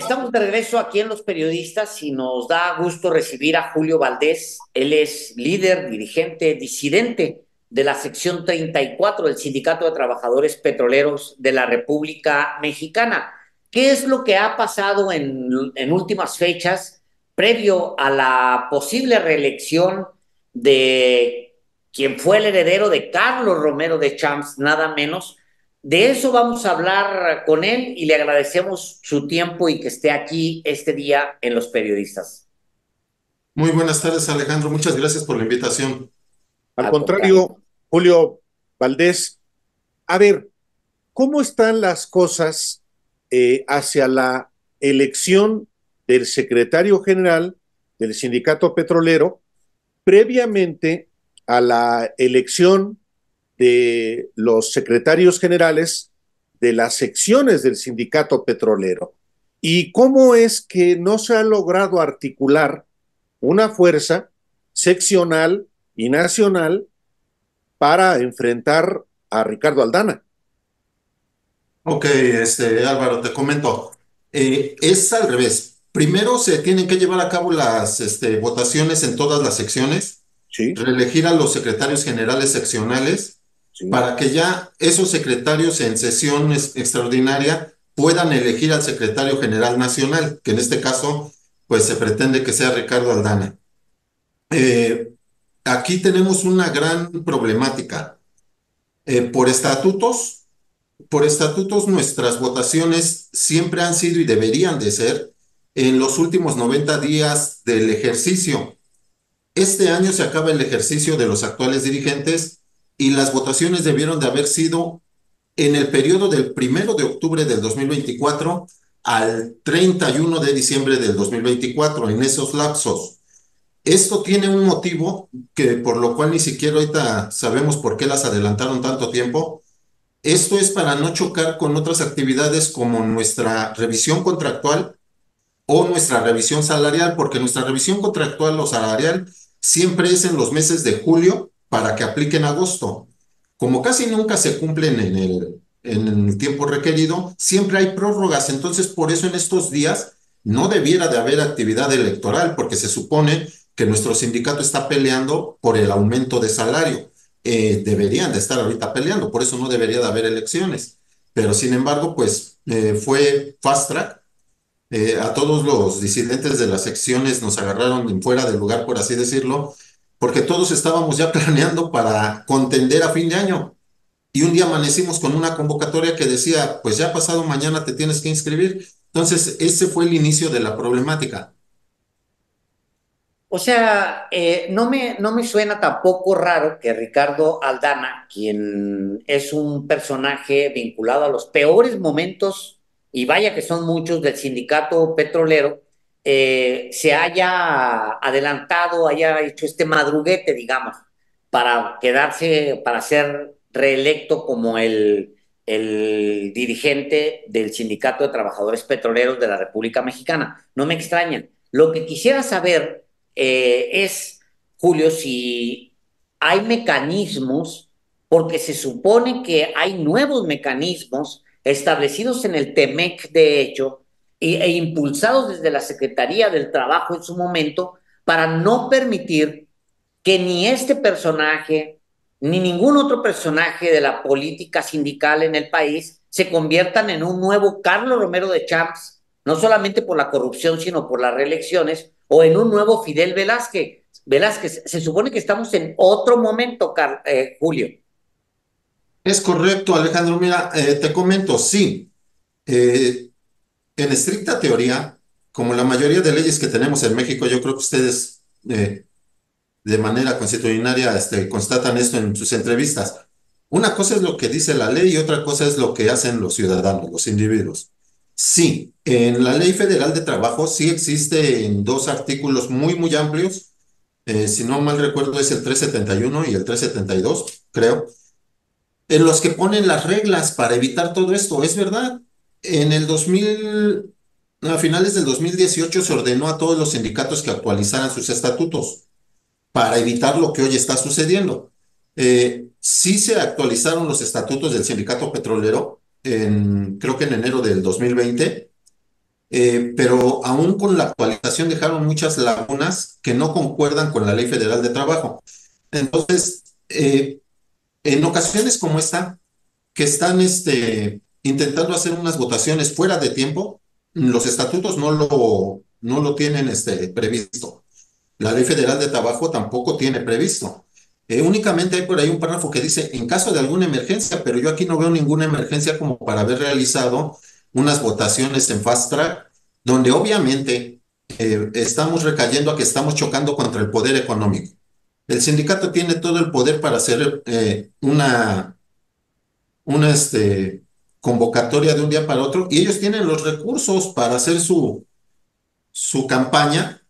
Estamos de regreso aquí en Los Periodistas y nos da gusto recibir a Julio Valdés. Él es líder, dirigente, disidente de la sección 34 del Sindicato de Trabajadores Petroleros de la República Mexicana. ¿Qué es lo que ha pasado en últimas fechas previo a la posible reelección de quien fue el heredero de Carlos Romero de Champs, nada menos? De eso vamos a hablar con él y le agradecemos su tiempo y que esté aquí este día en Los Periodistas. Muy buenas tardes, Alejandro. Muchas gracias por la invitación. Al Al contrario. contrario, Julio Valdés, a ver, ¿cómo están las cosas hacia la elección del secretario general del sindicato petrolero previamente a la elección de los secretarios generales de las secciones del sindicato petrolero? ¿Y cómo es que no se ha logrado articular una fuerza seccional y nacional para enfrentar a Ricardo Aldana? Ok, Álvaro, te comento. Es al revés. Primero se tienen que llevar a cabo las votaciones en todas las secciones, Sí, reelegir a los secretarios generales seccionales sí. para que ya esos secretarios en sesión extraordinaria puedan elegir al secretario general nacional, que en este caso, pues se pretende que sea Ricardo Aldana. Eh, Aquí tenemos una gran problemática. Por estatutos. Por estatutos, nuestras votaciones siempre han sido y deberían de ser en los últimos 90 días del ejercicio. Este año se acaba el ejercicio de los actuales dirigentes y las votaciones debieron de haber sido en el periodo del 1 de octubre del 2024 al 31 de diciembre del 2024, en esos lapsos. Esto tiene un motivo que por lo cual ni siquiera ahorita sabemos por qué las adelantaron tanto tiempo. Esto es para no chocar con otras actividades como nuestra revisión contractual o nuestra revisión salarial, porque nuestra revisión contractual o salarial siempre es en los meses de julio para que apliquen agosto. Como casi nunca se cumplen en el tiempo requerido, siempre hay prórrogas. Entonces, por eso en estos días no debiera de haber actividad electoral, porque se supone que nuestro sindicato está peleando por el aumento de salario. Deberían de estar ahorita peleando, por eso no debería de haber elecciones. Pero sin embargo, pues fue fast track. A todos los disidentes de las secciones nos agarraron en fuera del lugar, por así decirlo, porque todos estábamos ya planeando para contender a fin de año. Y un día amanecimos con una convocatoria que decía, pues ya pasado mañana te tienes que inscribir. Entonces, ese fue el inicio de la problemática. O sea, no me suena tampoco raro que Ricardo Aldana, quien es un personaje vinculado a los peores momentos, y vaya que son muchos del sindicato petrolero, se haya adelantado, haya hecho este madruguete, digamos, para quedarse, para ser reelecto como el dirigente del Sindicato de Trabajadores Petroleros de la República Mexicana. No me extraña. Lo que quisiera saber es, Julio, si hay mecanismos, porque se supone que hay nuevos mecanismos establecidos en el TEMEC, de hecho, e impulsados desde la Secretaría del Trabajo en su momento, para no permitir que ni este personaje, ni ningún otro personaje de la política sindical en el país se conviertan en un nuevo Carlos Romero de Champs, no solamente por la corrupción, sino por las reelecciones, o en un nuevo Fidel Velázquez. Velázquez, se supone que estamos en otro momento, Julio. Es correcto, Alejandro. Mira, te comento, sí. eh, en estricta teoría, como la mayoría de leyes que tenemos en México, yo creo que ustedes de manera constitucionaria constatan esto en sus entrevistas. Una cosa es lo que dice la ley y otra cosa es lo que hacen los ciudadanos, los individuos. Sí, en la Ley Federal de Trabajo sí existe en dos artículos muy, muy amplios. Si no mal recuerdo es el 371 y el 372, creo, en los que ponen las reglas para evitar todo esto. Es verdad, en el 2000, a finales del 2018 se ordenó a todos los sindicatos que actualizaran sus estatutos para evitar lo que hoy está sucediendo. Sí se actualizaron los estatutos del sindicato petrolero, creo que en enero del 2020, pero aún con la actualización dejaron muchas lagunas que no concuerdan con la Ley Federal de Trabajo. Entonces, en ocasiones como esta, que están intentando hacer unas votaciones fuera de tiempo, los estatutos no lo tienen previsto. La Ley Federal de Trabajo tampoco tiene previsto. Únicamente hay por ahí un párrafo que dice, en caso de alguna emergencia, pero yo aquí no veo ninguna emergencia como para haber realizado unas votaciones en fast track, donde obviamente estamos recayendo a que estamos chocando contra el poder económico. El sindicato tiene todo el poder para hacer una convocatoria de un día para otro y ellos tienen los recursos para hacer su campaña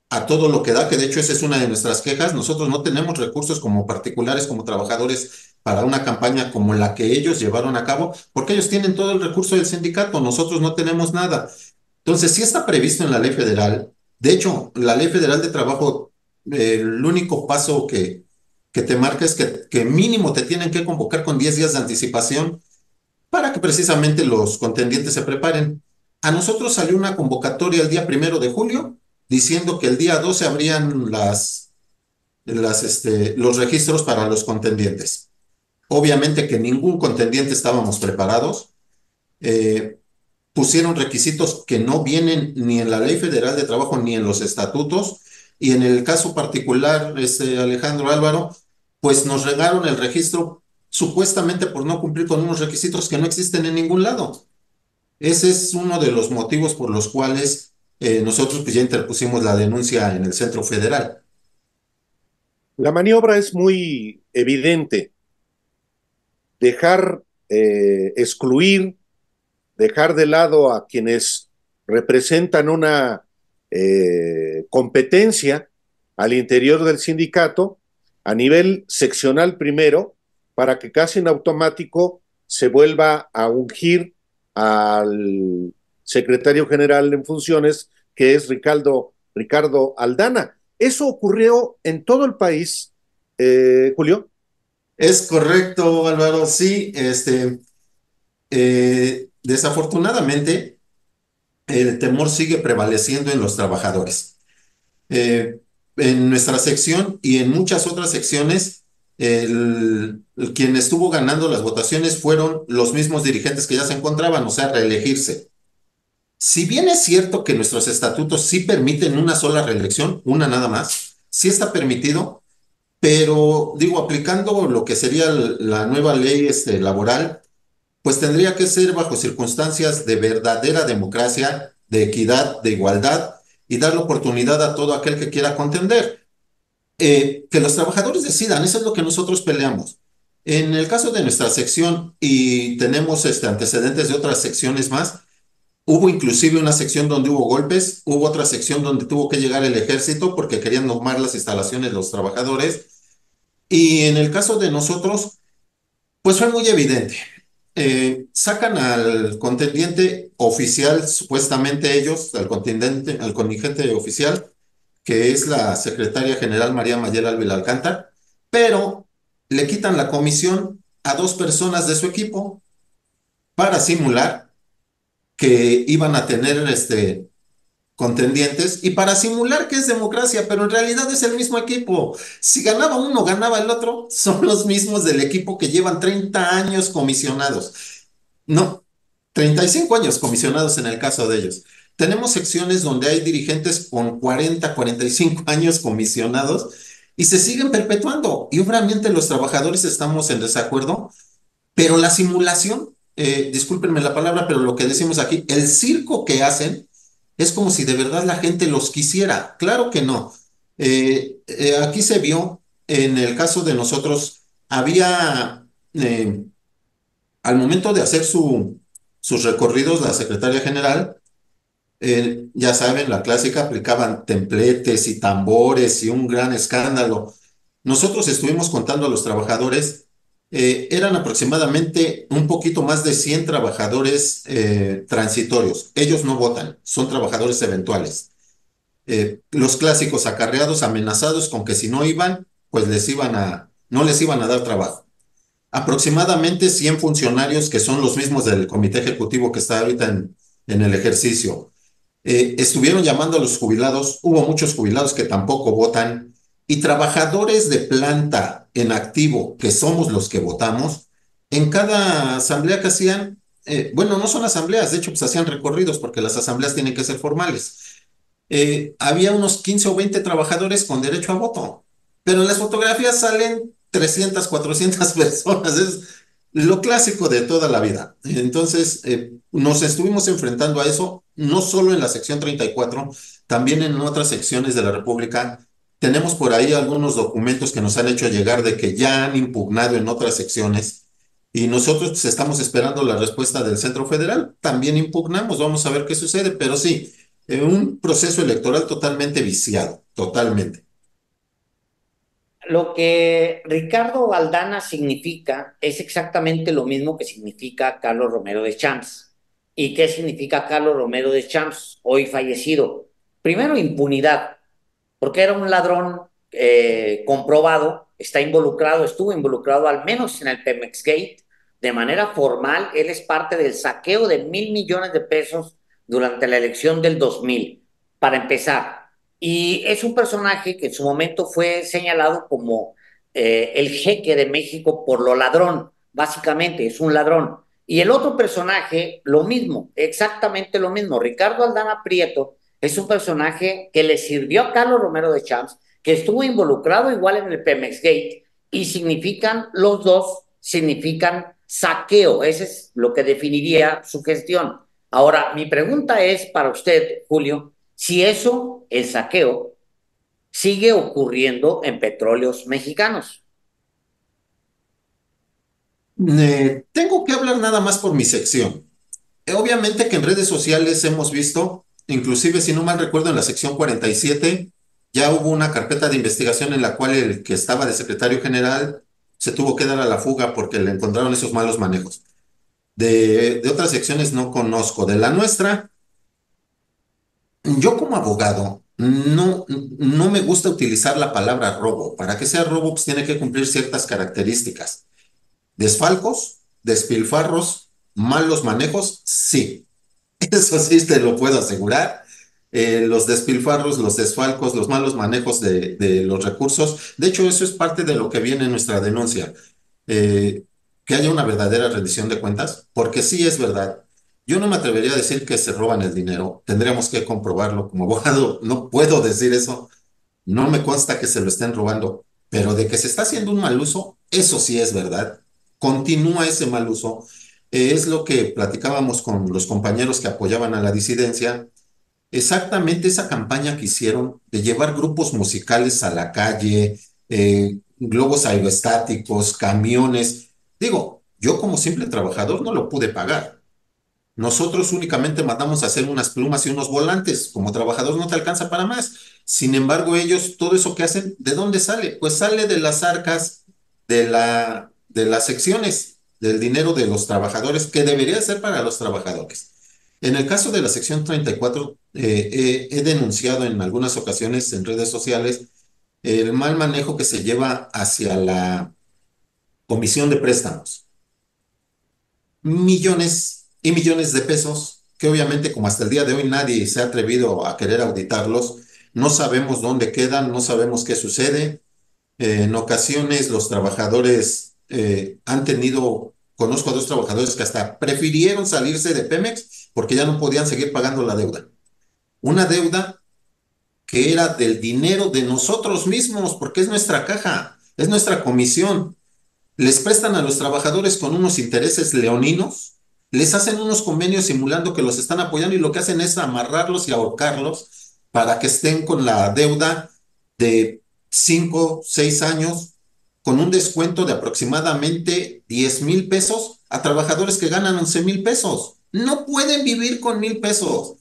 a todo lo que da, que de hecho esa es una de nuestras quejas. Nosotros no tenemos recursos como particulares, como trabajadores, para una campaña como la que ellos llevaron a cabo, porque ellos tienen todo el recurso del sindicato, nosotros no tenemos nada. Entonces, sí está previsto en la ley federal. De hecho, la ley federal de trabajo, el único paso que te marca es que mínimo te tienen que convocar con 10 días de anticipación para que precisamente los contendientes se preparen. A nosotros salió una convocatoria el día 1 de julio diciendo que el día 12 abrían los registros para los contendientes. Obviamente que ningún contendiente estábamos preparados. Eh, Pusieron requisitos que no vienen ni en la Ley Federal de Trabajo ni en los estatutos. Y en el caso particular, Alejandro Álvaro, pues nos regaron el registro supuestamente por no cumplir con unos requisitos que no existen en ningún lado. Ese es uno de los motivos por los cuales nosotros pues, ya interpusimos la denuncia en el Centro Federal. La maniobra es muy evidente. Dejar excluir, dejar de lado a quienes representan una competencia al interior del sindicato a nivel seccional primero, para que casi en automático se vuelva a ungir al secretario general en funciones, que es Ricardo Aldana. Eso ocurrió en todo el país, Julio. Es correcto, Álvaro. Sí, desafortunadamente el temor sigue prevaleciendo en los trabajadores. Eh, en nuestra sección y en muchas otras secciones, quien estuvo ganando las votaciones fueron los mismos dirigentes que ya se encontraban, o sea, reelegirse. Si bien es cierto que nuestros estatutos sí permiten una sola reelección, una nada más, sí está permitido, pero digo, aplicando lo que sería la nueva ley laboral, pues tendría que ser bajo circunstancias de verdadera democracia, de equidad, de igualdad y dar la oportunidad a todo aquel que quiera contender. Que los trabajadores decidan, eso es lo que nosotros peleamos. En el caso de nuestra sección, y tenemos antecedentes de otras secciones más, hubo inclusive una sección donde hubo golpes, hubo otra sección donde tuvo que llegar el ejército porque querían tomar las instalaciones de los trabajadores. Y en el caso de nosotros, pues fue muy evidente. Sacan al contendiente oficial, supuestamente ellos, al contingente oficial, que es la secretaria general María Mayela Ávila Alcántara, pero le quitan la comisión a dos personas de su equipo para simular que iban a tener contendientes y para simular que es democracia, pero en realidad es el mismo equipo. Si ganaba uno, ganaba el otro, son los mismos del equipo que llevan 30 años comisionados. No, 35 años comisionados en el caso de ellos. Tenemos secciones donde hay dirigentes con 45 años comisionados y se siguen perpetuando. Y obviamente los trabajadores estamos en desacuerdo, pero la simulación, discúlpenme la palabra, pero lo que decimos aquí, el circo que hacen es como si de verdad la gente los quisiera. Claro que no. Aquí se vio, en el caso de nosotros, había, al momento de hacer sus recorridos, la secretaria general, ya saben, la clásica, aplicaban templetes y tambores y un gran escándalo. Nosotros estuvimos contando a los trabajadores, eran aproximadamente un poquito más de 100 trabajadores transitorios. Ellos no votan, son trabajadores eventuales. Los clásicos acarreados, amenazados con que si no iban, pues no les iban a dar trabajo. Aproximadamente 100 funcionarios que son los mismos del comité ejecutivo que está ahorita en el ejercicio. Estuvieron llamando a los jubilados, hubo muchos jubilados que tampoco votan, y trabajadores de planta en activo, que somos los que votamos, en cada asamblea que hacían, bueno, no son asambleas, de hecho, pues hacían recorridos, porque las asambleas tienen que ser formales. Había unos 15 o 20 trabajadores con derecho a voto, pero en las fotografías salen 300, 400 personas, es lo clásico de toda la vida. Entonces, nos estuvimos enfrentando a eso, no solo en la sección 34, también en otras secciones de la República. Tenemos por ahí algunos documentos que nos han hecho llegar de que ya han impugnado en otras secciones. Y nosotros pues, estamos esperando la respuesta del Centro Federal. También impugnamos, vamos a ver qué sucede, pero sí, un proceso electoral totalmente viciado, totalmente. Lo que Ricardo Aldana significa es exactamente lo mismo que significa Carlos Romero de Champs. ¿Y qué significa Carlos Romero de Champs, hoy fallecido? Primero, impunidad, porque era un ladrón comprobado, está involucrado, estuvo involucrado al menos en el Pemex Gate, de manera formal. Él es parte del saqueo de 1.000 millones de pesos durante la elección del 2000, para empezar. Y es un personaje que en su momento fue señalado como el jeque de México por lo ladrón, básicamente, es un ladrón. Y el otro personaje, lo mismo, exactamente lo mismo. Ricardo Aldana Prieto es un personaje que le sirvió a Carlos Romero de Champs, que estuvo involucrado igual en el Pemex Gate, y significan, los dos significan saqueo. Ese es lo que definiría su gestión. Ahora, mi pregunta es para usted, Julio, si eso, el saqueo, sigue ocurriendo en petróleos mexicanos. Tengo que hablar nada más por mi sección. Obviamente que en redes sociales hemos visto, inclusive si no mal recuerdo, en la sección 47, ya hubo una carpeta de investigación en la cual el que estaba de secretario general se tuvo que dar a la fuga porque le encontraron esos malos manejos. De otras secciones no conozco. De la nuestra, yo como abogado no me gusta utilizar la palabra robo. Para que sea robo, pues tiene que cumplir ciertas características. Desfalcos, despilfarros, malos manejos, sí. Eso sí te lo puedo asegurar. Los despilfarros, los desfalcos, los malos manejos de los recursos. De hecho, eso es parte de lo que viene en nuestra denuncia. Eh, que haya una verdadera rendición de cuentas, porque sí es verdad. Yo no me atrevería a decir que se roban el dinero. Tendríamos que comprobarlo como abogado. No puedo decir eso. No me consta que se lo estén robando, pero de que se está haciendo un mal uso, eso sí es verdad. Continúa ese mal uso. Es lo que platicábamos con los compañeros que apoyaban a la disidencia. Exactamente esa campaña que hicieron de llevar grupos musicales a la calle, globos aerostáticos, camiones. Digo, yo como simple trabajador no lo pude pagar. Nosotros únicamente mandamos a hacer unas plumas y unos volantes. Como trabajador no te alcanza para más. Sin embargo, ellos, todo eso que hacen, ¿de dónde sale? Pues sale de las arcas de las secciones, del dinero de los trabajadores, que debería ser para los trabajadores. En el caso de la sección 34, he denunciado en algunas ocasiones en redes sociales el mal manejo que se lleva hacia la comisión de préstamos. Millones y millones de pesos, que obviamente como hasta el día de hoy nadie se ha atrevido a querer auditarlos, no sabemos dónde quedan, no sabemos qué sucede. En ocasiones los trabajadores han tenido, conozco a dos trabajadores que hasta prefirieron salirse de Pemex porque ya no podían seguir pagando la deuda. Una deuda que era del dinero de nosotros mismos, porque es nuestra caja, es nuestra comisión. Les prestan a los trabajadores con unos intereses leoninos, les hacen unos convenios simulando que los están apoyando y lo que hacen es amarrarlos y ahorcarlos para que estén con la deuda de 5, 6 años, con un descuento de aproximadamente 10,000 pesos a trabajadores que ganan 11,000 pesos. No pueden vivir con 1,000 pesos.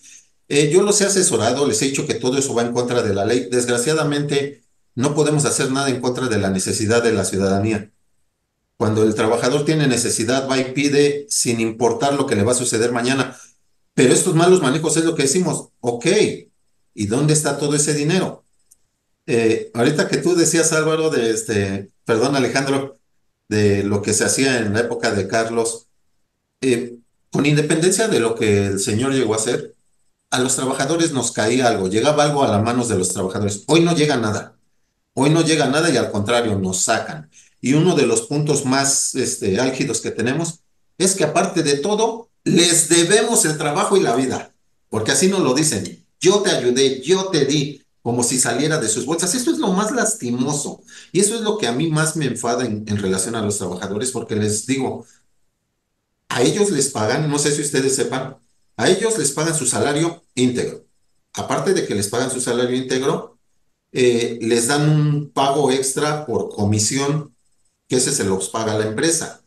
Yo los he asesorado, les he dicho que todo eso va en contra de la ley. Desgraciadamente, no podemos hacer nada en contra de la necesidad de la ciudadanía. Cuando el trabajador tiene necesidad, va y pide sin importar lo que le va a suceder mañana. Pero estos malos manejos es lo que decimos, ok, ¿y dónde está todo ese dinero? Ahorita que tú decías, Álvaro, perdón, Alejandro, de lo que se hacía en la época de Carlos, con independencia de lo que el señor llegó a hacer, a los trabajadores nos caía algo, llegaba algo a las manos de los trabajadores. Hoy no llega nada. Hoy no llega nada y al contrario, nos sacan. Y uno de los puntos más álgidos que tenemos es que aparte de todo, les debemos el trabajo y la vida, porque así nos lo dicen. Yo te ayudé, yo te di, como si saliera de sus bolsas. Esto es lo más lastimoso y eso es lo que a mí más me enfada en relación a los trabajadores, porque les digo, a ellos les pagan, no sé si ustedes sepan, a ellos les pagan su salario íntegro. Aparte de que les pagan su salario íntegro, les dan un pago extra por comisión, que ese se los paga la empresa.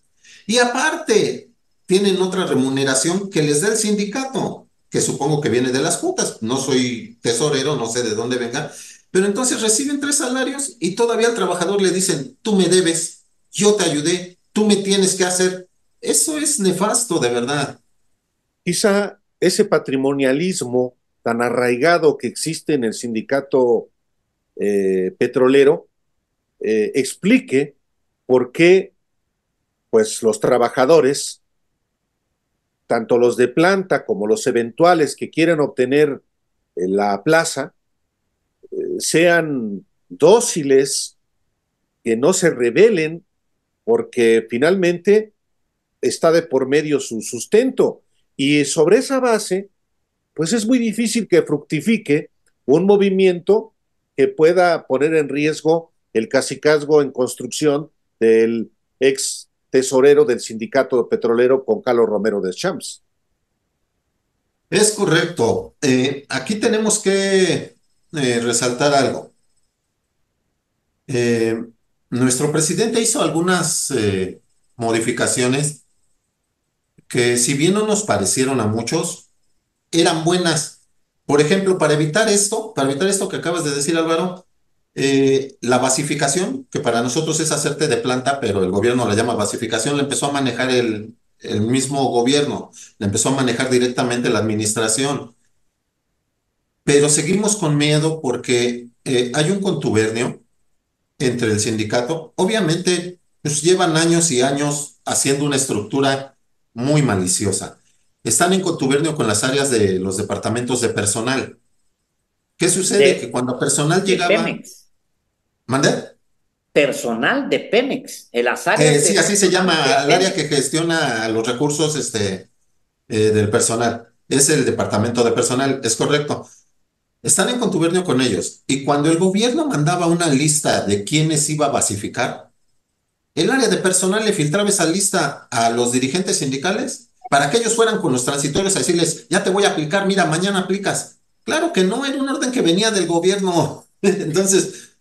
Y aparte, tienen otra remuneración que les da el sindicato, que supongo que viene de las juntas. No soy tesorero, no sé de dónde venga, pero entonces reciben 3 salarios y todavía al trabajador le dicen, tú me debes, yo te ayudé, tú me tienes que hacer. Eso es nefasto, de verdad. Quizá ese patrimonialismo tan arraigado que existe en el sindicato petrolero explique por qué pues, los trabajadores, tanto los de planta como los eventuales que quieran obtener la plaza, sean dóciles, que no se rebelen, porque finalmente está de por medio su sustento. Y sobre esa base, pues es muy difícil que fructifique un movimiento que pueda poner en riesgo el cacicazgo en construcción del ex tesorero del sindicato petrolero con Carlos Romero de Champs. Es correcto. Aquí tenemos que resaltar algo. Eh, Nuestro presidente hizo algunas modificaciones que, si bien no nos parecieron a muchos, eran buenas. Por ejemplo, para evitar esto que acabas de decir, Álvaro, la basificación, que para nosotros es hacerte de planta, pero el gobierno la llama basificación, la empezó a manejar el mismo gobierno, la empezó a manejar directamente la administración. Pero seguimos con miedo porque hay un contubernio entre el sindicato. Obviamente, pues llevan años y años haciendo una estructura muy maliciosa. Están en contubernio con las áreas de los departamentos de personal. ¿Qué sucede? Que de, cuando personal de llegaba, Pemex, ¿mande? personal de Pemex, en las áreas de Sí, así se personal de llama, el área que Pemex. gestiona los recursos del personal. Es el departamento de personal, es correcto. Están en contubernio con ellos. Y cuando el gobierno mandaba una lista de quiénes iba a basificar, el área de personal le filtraba esa lista a los dirigentes sindicales para que ellos fueran con los transitorios a decirles, ya te voy a aplicar, mira, mañana aplicas. Claro que no, era una orden que venía del gobierno. Entonces,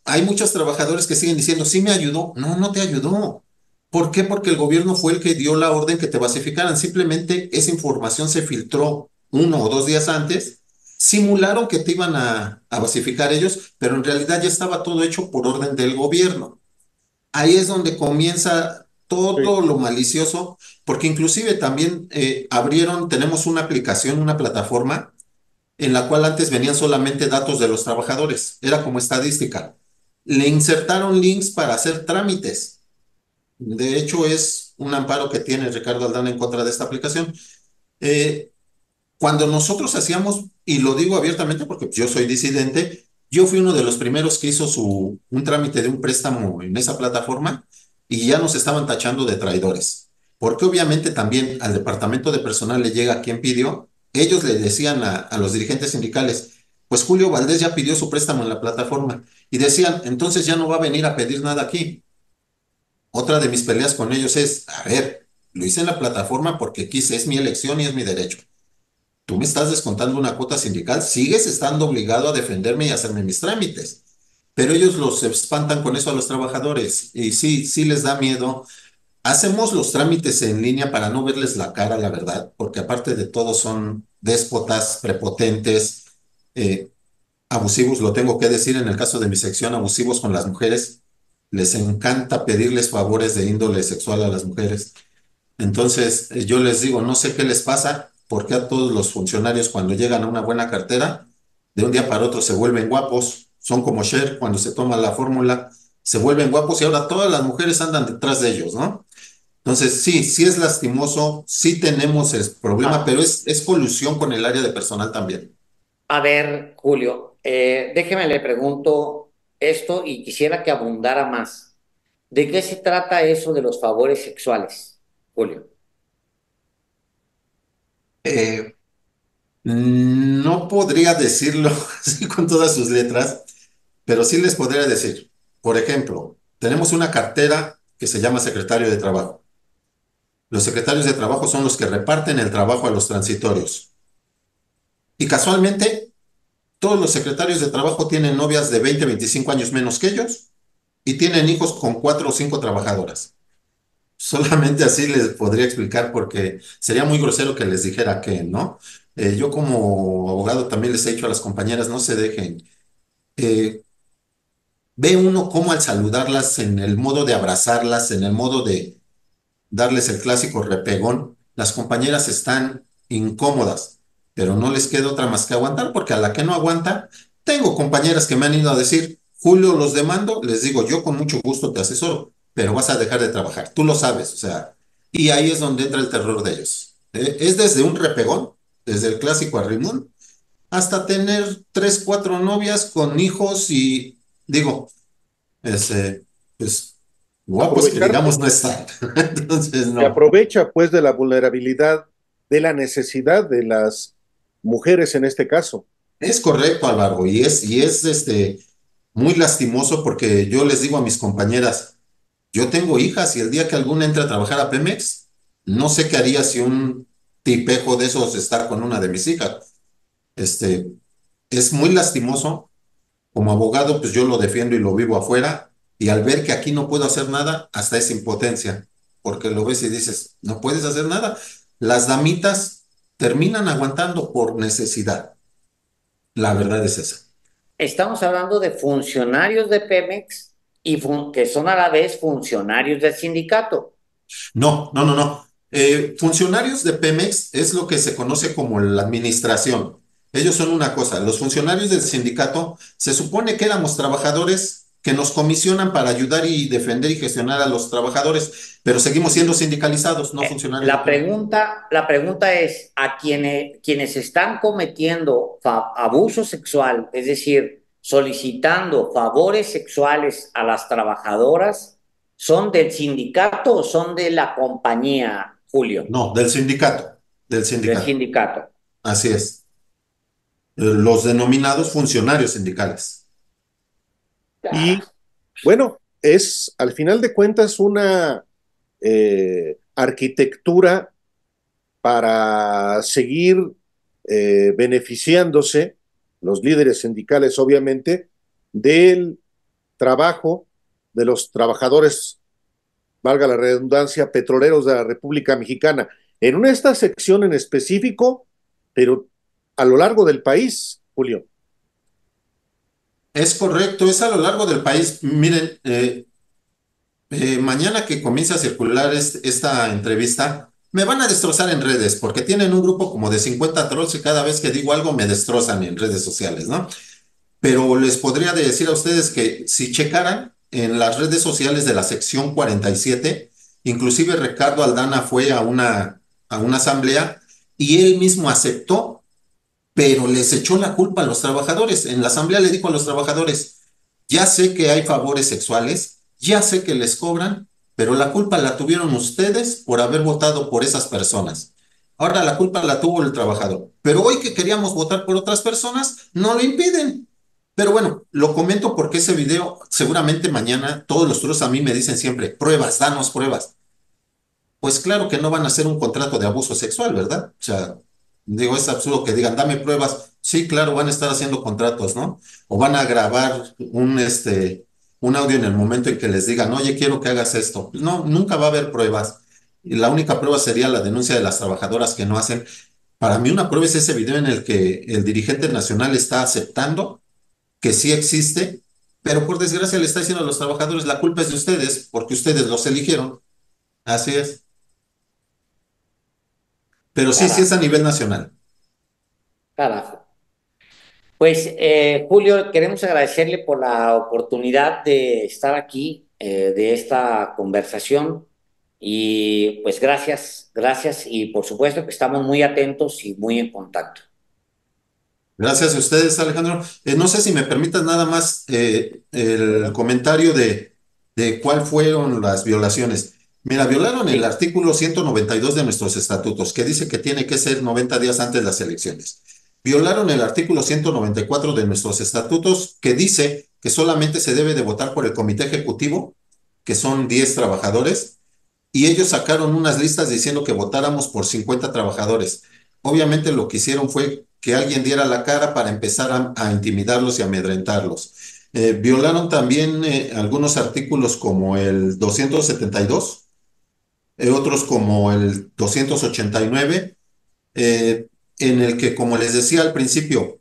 hay muchos trabajadores que siguen diciendo, sí me ayudó. No, no te ayudó. ¿Por qué? Porque el gobierno fue el que dio la orden que te basificaran. Simplemente esa información se filtró 1 o 2 días antes, simularon que te iban a basificar ellos, pero en realidad ya estaba todo hecho por orden del gobierno. Ahí es donde comienza Sí, todo lo malicioso, porque inclusive también tenemos una aplicación, una plataforma en la cual antes venían solamente datos de los trabajadores, era como estadística. Le insertaron links para hacer trámites. De hecho, es un amparo que tiene Ricardo Aldana en contra de esta aplicación. Eh, Cuando nosotros hacíamos, y lo digo abiertamente porque yo soy disidente, yo fui uno de los primeros que hizo un trámite de un préstamo en esa plataforma y ya nos estaban tachando de traidores. Porque obviamente también al departamento de personal le llega quien pidió, ellos le decían a los dirigentes sindicales, pues Julio Valdés ya pidió su préstamo en la plataforma y decían, entonces ya no va a venir a pedir nada aquí. Otra de mis peleas con ellos es, a ver, lo hice en la plataforma porque quise, es mi elección y es mi derecho. Tú me estás descontando una cuota sindical, sigues estando obligado a defenderme y hacerme mis trámites. Pero ellos los espantan con eso a los trabajadores y sí, sí les da miedo. Hacemos los trámites en línea para no verles la cara, la verdad, porque aparte de todo son déspotas, prepotentes, eh, abusivos, lo tengo que decir en el caso de mi sección, abusivos con las mujeres. Les encanta pedirles favores de índole sexual a las mujeres. Entonces, yo les digo, no sé qué les pasa, porque a todos los funcionarios cuando llegan a una buena cartera, de un día para otro se vuelven guapos, son como Cher cuando se toma la fórmula, se vuelven guapos y ahora todas las mujeres andan detrás de ellos, ¿no? Entonces, sí, sí es lastimoso, sí tenemos el problema, Ah, pero es colusión con el área de personal también. a ver, Julio, déjeme le pregunto esto y quisiera que abundara más. ¿De qué se trata eso de los favores sexuales, Julio? Eh, no podría decirlo así con todas sus letras, pero sí les podría decir, por ejemplo, tenemos una cartera que se llama secretario de trabajo. Los secretarios de trabajo son los que reparten el trabajo a los transitorios. Y casualmente, todos los secretarios de trabajo tienen novias de 20, 25 años menos que ellos y tienen hijos con 4 o 5 trabajadoras. Solamente así les podría explicar porque sería muy grosero que les dijera que, ¿no? Yo como abogado también les he dicho a las compañeras, no se dejen. Eh, Ve uno cómo al saludarlas, en el modo de abrazarlas, en el modo de darles el clásico repegón, las compañeras están incómodas, pero no les queda otra más que aguantar, porque a la que no aguanta, tengo compañeras que me han ido a decir, Julio, los demando, les digo, yo con mucho gusto te asesoro, pero vas a dejar de trabajar, tú lo sabes, o sea, y ahí es donde entra el terror de ellos. Es desde un repegón, desde el clásico arrimón, hasta tener 3, 4 novias con hijos y digo, este, pues guapos que Aprovechar, digamos no están. Entonces, se no. aprovecha pues de la vulnerabilidad, de la necesidad de las mujeres en este caso. Es correcto, Álvaro, y es muy lastimoso porque yo les digo a mis compañeras, yo tengo hijas y el día que alguna entre a trabajar a Pemex, no sé qué haría si un tipejo de esos está con una de mis hijas. Este, es muy lastimoso. Como abogado, pues yo lo defiendo y lo vivo afuera, y al ver que aquí no puedo hacer nada, hasta es impotencia, porque lo ves y dices, no puedes hacer nada. Las damitas terminan aguantando por necesidad. La verdad es esa. Estamos hablando de funcionarios de Pemex y que son a la vez funcionarios del sindicato. No, no, no, no. Funcionarios de Pemex es lo que se conoce como la administración. Ellos son una cosa. Los funcionarios del sindicato se supone que éramos trabajadores que nos comisionan para ayudar y defender y gestionar a los trabajadores, pero seguimos siendo sindicalizados, no funcionarios de Pemex. La pregunta es a quienes están cometiendo abuso sexual, es decir, solicitando favores sexuales a las trabajadoras, ¿son del sindicato o son de la compañía, Julio? No, del sindicato, del Del sindicato. sindicato. Así es. Los denominados funcionarios sindicales. Y Cara, bueno, es al final de cuentas una arquitectura para seguir beneficiándose, los líderes sindicales obviamente, del trabajo de los trabajadores, valga la redundancia, petroleros de la República Mexicana. En esta sección en específico, pero a lo largo del país, Julio. Es correcto, es a lo largo del país. Miren, mañana que comience a circular esta entrevista, me van a destrozar en redes porque tienen un grupo como de 50 trolls y cada vez que digo algo me destrozan en redes sociales, ¿no? Pero les podría decir a ustedes que si checaran en las redes sociales de la sección 47, inclusive Ricardo Aldana fue a una asamblea y él mismo aceptó, pero les echó la culpa a los trabajadores. En la asamblea le dijo a los trabajadores, ya sé que hay favores sexuales, ya sé que les cobran, pero la culpa la tuvieron ustedes por haber votado por esas personas. Ahora la culpa la tuvo el trabajador. Pero hoy que queríamos votar por otras personas, no lo impiden. Pero bueno, lo comento porque ese video, seguramente mañana todos los trolls a mí me dicen siempre, pruebas, danos pruebas. Pues claro que no van a hacer un contrato de abuso sexual, ¿verdad? O sea, digo, es absurdo que digan, dame pruebas. Sí, claro, van a estar haciendo contratos, ¿no? O van a grabar un audio en el momento en que les digan, oye, quiero que hagas esto. No, nunca va a haber pruebas. Y la única prueba sería la denuncia de las trabajadoras que no hacen. Para mí una prueba es ese video en el que el dirigente nacional está aceptando que sí existe, pero por desgracia le está diciendo a los trabajadores, la culpa es de ustedes, porque ustedes los eligieron. Así es. Pero sí, sí es carajo, a nivel nacional. carajo. Pues Julio, queremos agradecerle por la oportunidad de estar aquí, de esta conversación. Y pues gracias, gracias y por supuesto que estamos muy atentos y muy en contacto. Gracias a ustedes, Alejandro. No sé si me permitas nada más el comentario de cuál fueron las violaciones. Mira, violaron el Sí, artículo 192 de nuestros estatutos, que dice que tiene que ser 90 días antes de las elecciones. Violaron el artículo 194 de nuestros estatutos, que dice que solamente se debe de votar por el comité ejecutivo, que son 10 trabajadores, y ellos sacaron unas listas diciendo que votáramos por 50 trabajadores. Obviamente lo que hicieron fue que alguien diera la cara para empezar a intimidarlos y amedrentarlos. Violaron también algunos artículos como el 272, otros como el 289, eh, en el que, como les decía al principio,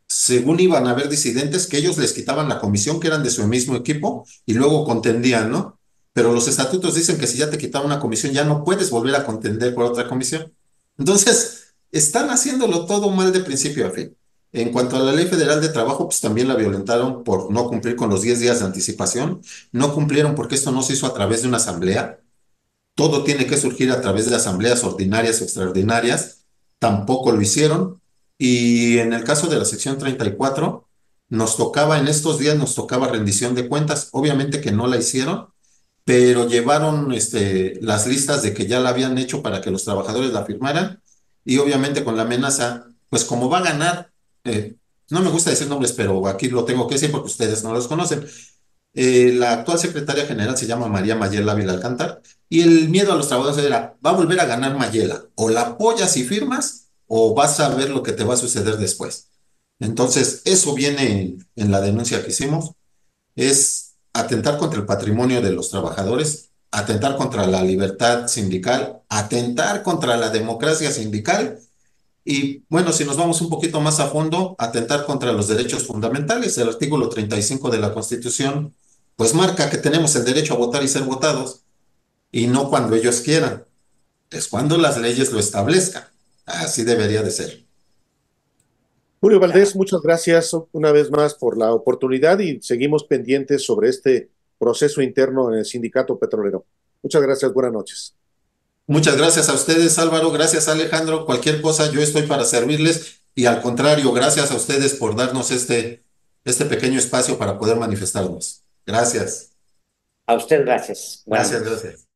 según iban a haber disidentes que ellos les quitaban la comisión, que eran de su mismo equipo, y luego contendían, ¿no? Pero los estatutos dicen que si ya te quitaban una comisión, ya no puedes volver a contender por otra comisión. Entonces, están haciéndolo todo mal de principio a fin. En cuanto a la Ley Federal de Trabajo, pues también la violentaron por no cumplir con los 10 días de anticipación. No cumplieron porque esto no se hizo a través de una asamblea. Todo tiene que surgir a través de asambleas ordinarias o extraordinarias. Tampoco lo hicieron. Y en el caso de la sección 34, nos tocaba, en estos días nos tocaba rendición de cuentas. Obviamente que no la hicieron, pero llevaron las listas de que ya la habían hecho para que los trabajadores la firmaran. Y obviamente con la amenaza, pues como va a ganar, no me gusta decir nombres, pero aquí lo tengo que decir porque ustedes no los conocen. La actual secretaria general se llama María Mayela Ávila Alcántar, y el miedo a los trabajadores era, va a volver a ganar Mayela, o la apoyas y firmas, o vas a ver lo que te va a suceder después. Entonces, eso viene en la denuncia que hicimos, es atentar contra el patrimonio de los trabajadores, atentar contra la libertad sindical, atentar contra la democracia sindical, y bueno, si nos vamos un poquito más a fondo, atentar contra los derechos fundamentales. El artículo 35 de la Constitución, pues marca que tenemos el derecho a votar y ser votados, y no cuando ellos quieran, es cuando las leyes lo establezcan. Así debería de ser. Julio Valdés, muchas gracias una vez más por la oportunidad y seguimos pendientes sobre este proceso interno en el sindicato petrolero. Muchas gracias, buenas noches. Muchas gracias a ustedes, Álvaro. Gracias, Alejandro. Cualquier cosa, yo estoy para servirles. Y al contrario, gracias a ustedes por darnos este pequeño espacio para poder manifestarnos. Gracias. A usted gracias. Buenas Gracias, noches. gracias.